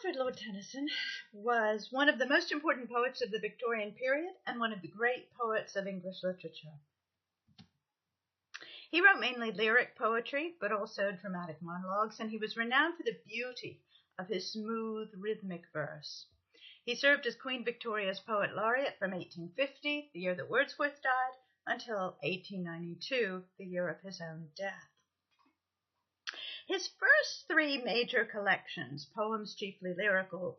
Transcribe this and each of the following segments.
Alfred Lord Tennyson was one of the most important poets of the Victorian period and one of the great poets of English literature. He wrote mainly lyric poetry, but also dramatic monologues, and he was renowned for the beauty of his smooth, rhythmic verse. He served as Queen Victoria's Poet Laureate from 1850, the year that Wordsworth died, until 1892, the year of his own death. His first three major collections, Poems Chiefly Lyrical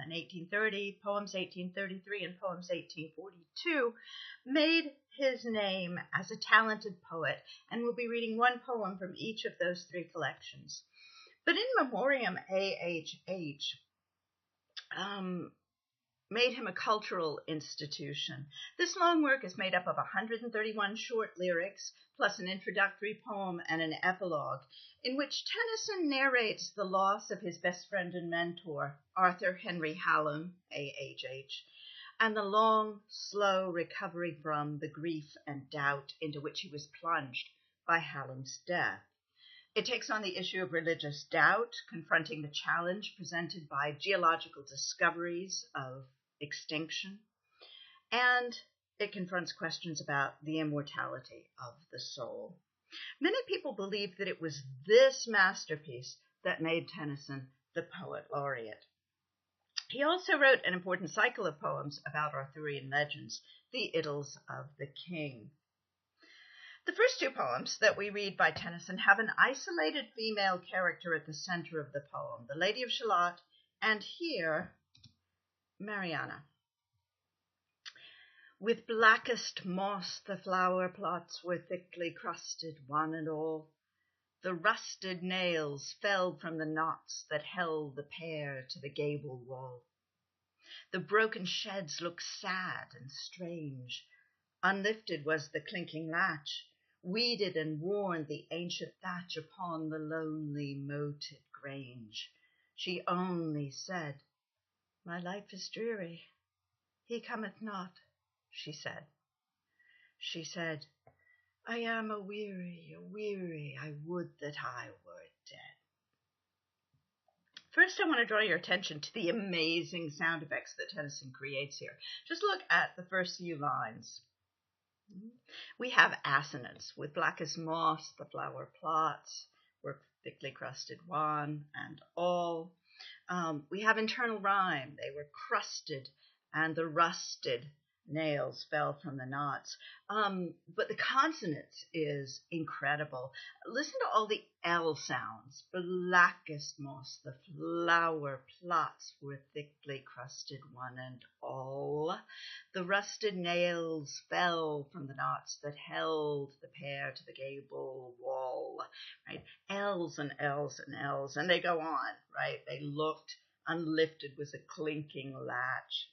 in 1830, Poems 1833, and Poems 1842, made his name as a talented poet, and we'll be reading one poem from each of those three collections. But In Memoriam AHH made him a cultural institution. This long work is made up of 131 short lyrics, plus an introductory poem and an epilogue, in which Tennyson narrates the loss of his best friend and mentor, Arthur Henry Hallam, AHH, and the long, slow recovery from the grief and doubt into which he was plunged by Hallam's death. It takes on the issue of religious doubt, confronting the challenge presented by geological discoveries of extinction, and it confronts questions about the immortality of the soul. Many people believe that it was this masterpiece that made Tennyson the Poet Laureate. He also wrote an important cycle of poems about Arthurian legends, the Idylls of the King. The first two poems that we read by Tennyson have an isolated female character at the center of the poem, the Lady of Shalott, and here, Mariana. With blackest moss the flower plots were thickly crusted, one and all. The rusted nails fell from the knots that held the pair to the gable wall. The broken sheds looked sad and strange. Unlifted was the clinking latch, weeded and worn the ancient thatch upon the lonely moated grange. She only said, "My life is dreary, he cometh not," she said. She said, "I am a-weary, I would that I were dead." First, I want to draw your attention to the amazing sound effects that Tennyson creates here. Just look at the first few lines. We have assonance. With blackest moss, the flower plots were thickly crusted, one and all. We have internal rhyme. They were crusted, and the rusted nails fell from the knots. But the consonants is incredible. Listen to all the L sounds. Blackest moss, the flower plots were thickly crusted, one and all. The rusted nails fell from the knots that held the pair to the gable wall. Right? L's and L's and L's, and they go on, right? They looked, unlifted was a clinking latch.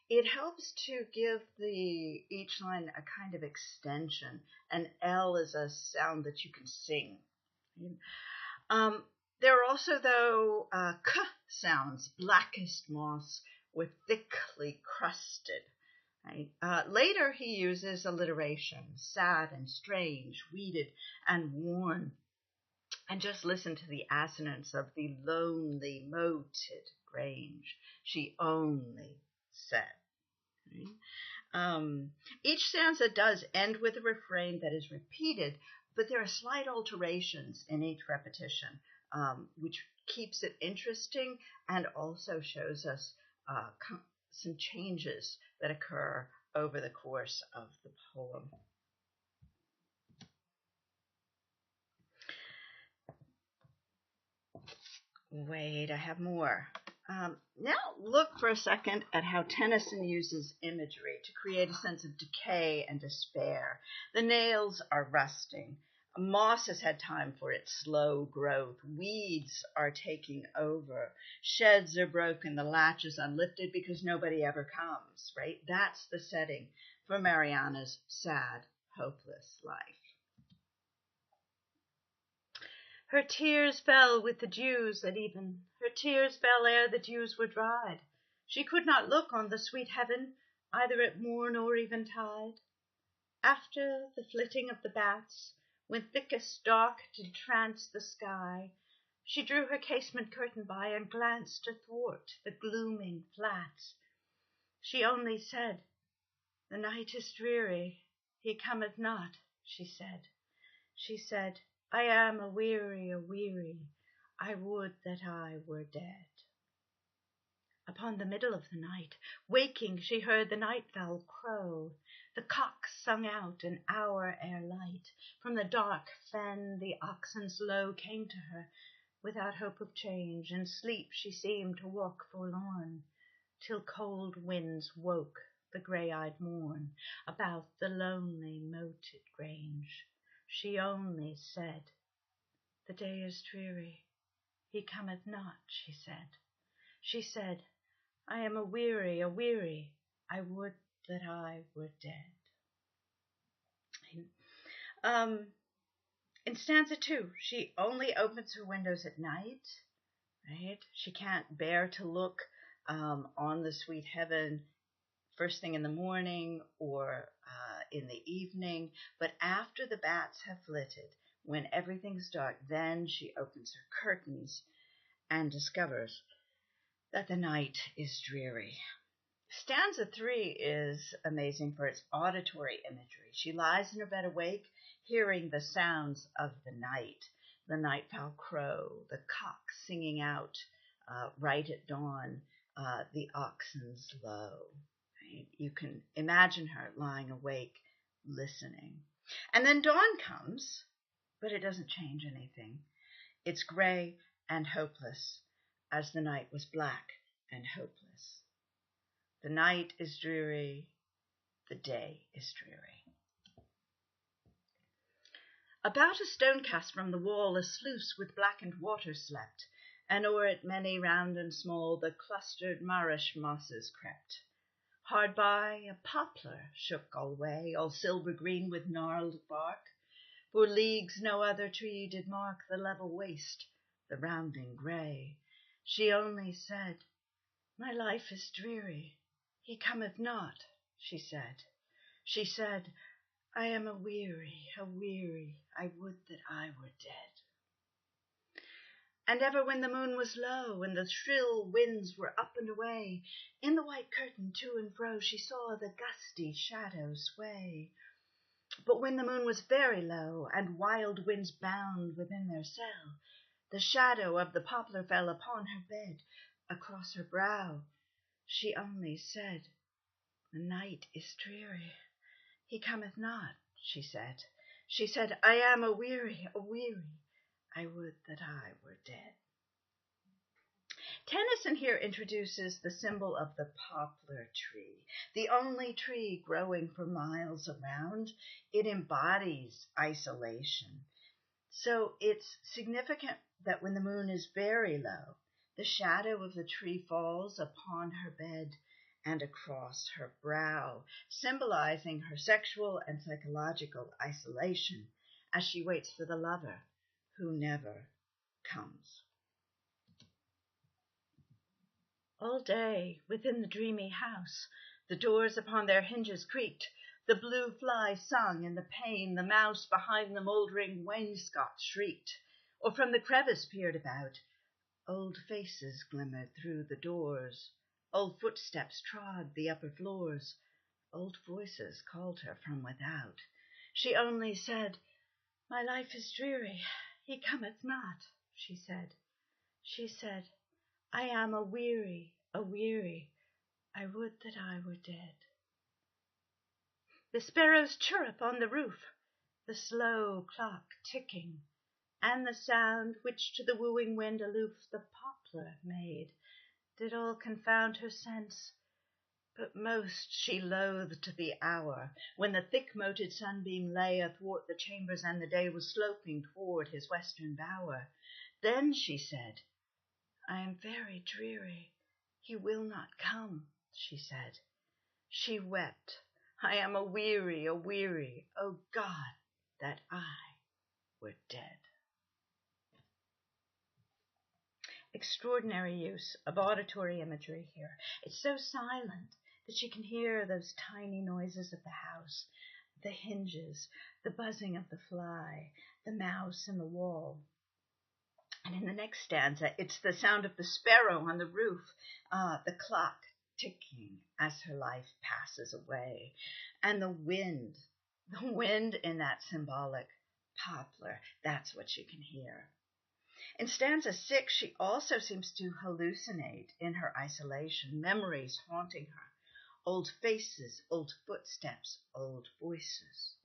It helps to give each line a kind of extension. An L is a sound that you can sing. There are also, though, K sounds. Blackest moss were thickly crusted. Right? Later, he uses alliteration, sad and strange, weeded and worn. And just listen to the assonance of the lonely moated grange. She only said. Each stanza does end with a refrain that is repeated, but there are slight alterations in each repetition, which keeps it interesting and also shows us some changes that occur over the course of the poem. Wait, I have more. Now look for a second at how Tennyson uses imagery to create a sense of decay and despair. The nails are rusting. Moss has had time for its slow growth. Weeds are taking over. Sheds are broken. The latch is unlifted because nobody ever comes, right? That's the setting for Mariana's sad, hopeless life. Her tears fell with the dews at even. Her tears fell ere the dews were dried. She could not look on the sweet heaven, either at morn or eventide. After the flitting of the bats, when thickest dark did trance the sky, She drew her casement curtain by and glanced athwart the glooming flats. She only said, "The night is dreary, he cometh not," she said. She said, "I am aweary, I would that I were dead." Upon the middle of the night, waking, she heard the night fowl crow. The cock sung out an hour ere light. From the dark fen the oxen's low came to her, without hope of change. In sleep she seemed to walk forlorn, till cold winds woke the grey-eyed morn about the lonely moated grange. She only said, "The day is dreary, he cometh not," she said. She said, "I am aweary, I would that I were dead." In stanza 2, she only opens her windows at night, right? She can't bear to look on the sweet heaven first thing in the morning or in the evening, but after the bats have flitted, when everything's dark, then she opens her curtains and discovers that the night is dreary. Stanza 3 is amazing for its auditory imagery. She lies in her bed awake, hearing the sounds of the night fowl crow, the cock singing out right at dawn, the oxen's low. Right? You can imagine her lying awake, listening. And then dawn comes, but it doesn't change anything. It's gray and hopeless, as the night was black and hopeless. The night is dreary, the day is dreary. About a stone cast from the wall, a sluice with blackened water slept, and o'er it many round and small the clustered marish mosses crept. Hard by, a poplar shook alway, all silver green with gnarled bark. For leagues no other tree did mark the level waste, the rounding grey. She only said, "My life is dreary, he cometh not," she said. She said, "I am aweary, I would that I were dead." And ever when the moon was low, and the shrill winds were up and away, in the white curtain to and fro she saw the gusty shadow sway. But when the moon was very low, and wild winds bound within their cell, the shadow of the poplar fell upon her bed, across her brow. She only said, "The night is dreary, he cometh not," she said. She said, "I am aweary, I would that I were dead." Tennyson here introduces the symbol of the poplar tree, the only tree growing for miles around. It embodies isolation. So it's significant that when the moon is very low, the shadow of the tree falls upon her bed and across her brow, symbolizing her sexual and psychological isolation as she waits for the lover who never comes. All day within the dreamy house, the doors upon their hinges creaked, the blue fly sung in the pane, the mouse behind the mouldering wainscot shrieked, or from the crevice peered about. Old faces glimmered through the doors, old footsteps trod the upper floors, old voices called her from without. She only said, "My life is dreary, he cometh not," she said. She said, "I am aweary, I would that I were dead." The sparrows chirrup on the roof, the slow clock ticking, and the sound which to the wooing wind aloof the poplar made, did all confound her sense. But most she loathed the hour when the thick-moted sunbeam lay athwart the chambers and the day was sloping toward his western bower. Then she said, "I am very dreary, he will not come," she said. She wept, "I am aweary, oh God, that I were dead." Extraordinary use of auditory imagery here. It's so silent that she can hear those tiny noises of the house, the hinges, the buzzing of the fly, the mouse in the wall. And in the next stanza, it's the sound of the sparrow on the roof, the clock ticking as her life passes away, and the wind in that symbolic poplar, that's what you can hear. In stanza 6, she also seems to hallucinate in her isolation, memories haunting her, old faces, old footsteps, old voices.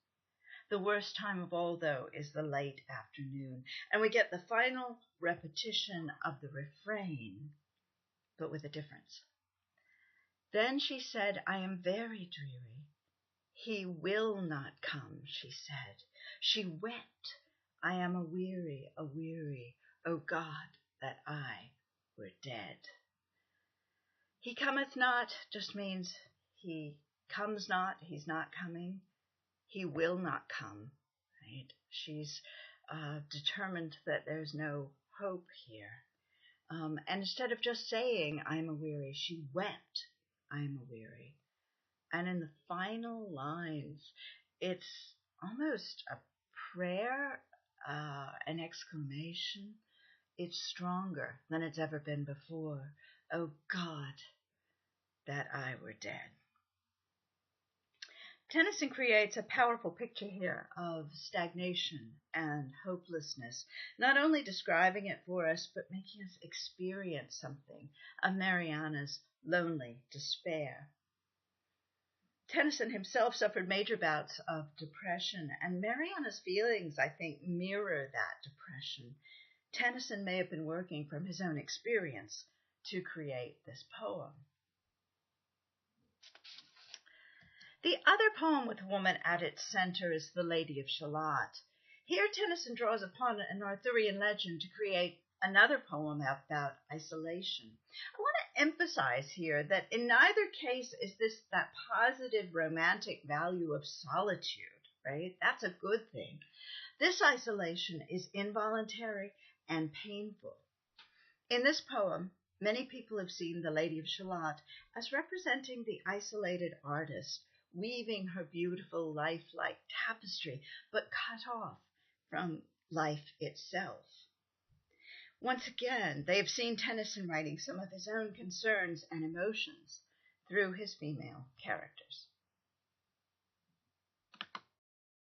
The worst time of all, though, is the late afternoon, and we get the final repetition of the refrain, but with a difference. Then she said, I am very dreary. He will not come, she said. She wept, I am a weary, O God, that I were dead. He cometh not just means he comes not, he's not coming. He will not come, right? She's determined that there's no hope here. And instead of just saying, I'm a-weary, she wept, I'm a-weary. And in the final lines, it's almost a prayer, an exclamation. It's stronger than it's ever been before. Oh God, that I were dead. Tennyson creates a powerful picture here of stagnation and hopelessness, not only describing it for us, but making us experience something of Mariana's lonely despair. Tennyson himself suffered major bouts of depression, and Mariana's feelings, I think, mirror that depression. Tennyson may have been working from his own experience to create this poem. The other poem with a woman at its center is The Lady of Shalott. Here Tennyson draws upon an Arthurian legend to create another poem about isolation. I want to emphasize here that in neither case is this that positive romantic value of solitude, right? That's a good thing. This isolation is involuntary and painful. In this poem, many people have seen the Lady of Shalott as representing the isolated artist, weaving her beautiful life-like tapestry, but cut off from life itself. Once again, they have seen Tennyson writing some of his own concerns and emotions through his female characters.